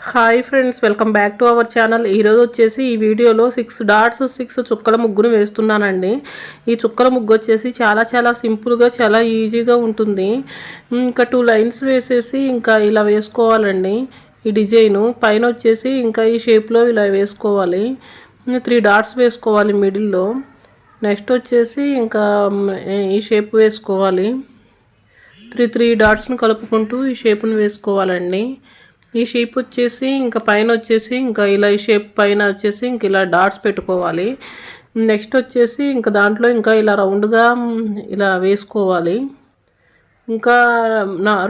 Hi friends, welcome back to our channel. ఈరోజు వచ్చేసి ఈ వీడియోలో 6 డాట్స్ 6 చుక్కల ముగ్గును వేస్తున్నానండి. ఈ చుక్కల ముగ్గు వచ్చేసి చాలా సింపుల్గా చాలా ఈజీగా ఉంటుంది. ఇంకా 2 లైన్స్ వేసేసి ఇంకా ఇలా వేసుకోవాలండి. ఈ డిజైను పైన వచ్చేసి ఇంకా ఈ షేప్లో ఇలా వేసుకోవాలి. 3 డాట్స్ వేసుకోవాలి మిడిల్లో. నెక్స్ట్ వచ్చేసి ఇంకా ఈ షేప్ వేసుకోవాలి. 3 డాట్స్ను కలుపుకుంటూ ఈ షేప్ను వేసుకోవాలండి. ఈ షేప్ వచ్చేసి ఇంకా పైన వచ్చేసి ఇంకా ఇలా ఈ షేప్ పైన వచ్చేసి ఇంక ఇలా డాట్స్ పెట్టుకోవాలి. నెక్స్ట్ వచ్చేసి ఇంకా దాంట్లో ఇంకా ఇలా రౌండ్గా ఇలా వేసుకోవాలి. ఇంకా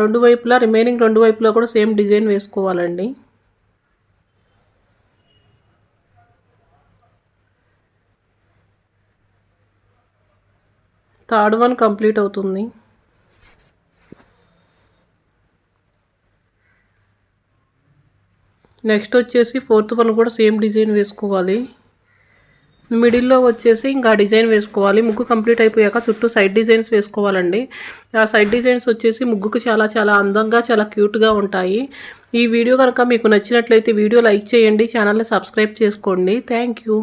రెండు వైపులా రిమైనింగ్ 2 వైపులా కూడా సేమ్ డిజైన్ వేసుకోవాలండి. థర్డ్ వన్ కంప్లీట్ అవుతుంది. నెక్స్ట్ వచ్చేసి 4th వన్ కూడా సేమ్ డిజైన్ వేసుకోవాలి. మిడిల్లో వచ్చేసి ఇంకా డిజైన్ వేసుకోవాలి. ముగ్గు కంప్లీట్ అయిపోయాక చుట్టూ సైడ్ డిజైన్స్ వేసుకోవాలండి. ఆ సైడ్ డిజైన్స్ వచ్చేసి ముగ్గుకు చాలా అందంగా చాలా క్యూట్గా ఉంటాయి. ఈ వీడియో కనుక మీకు నచ్చినట్లయితే వీడియో లైక్ చేయండి, ఛానల్ని సబ్స్క్రైబ్ చేసుకోండి. Thank you.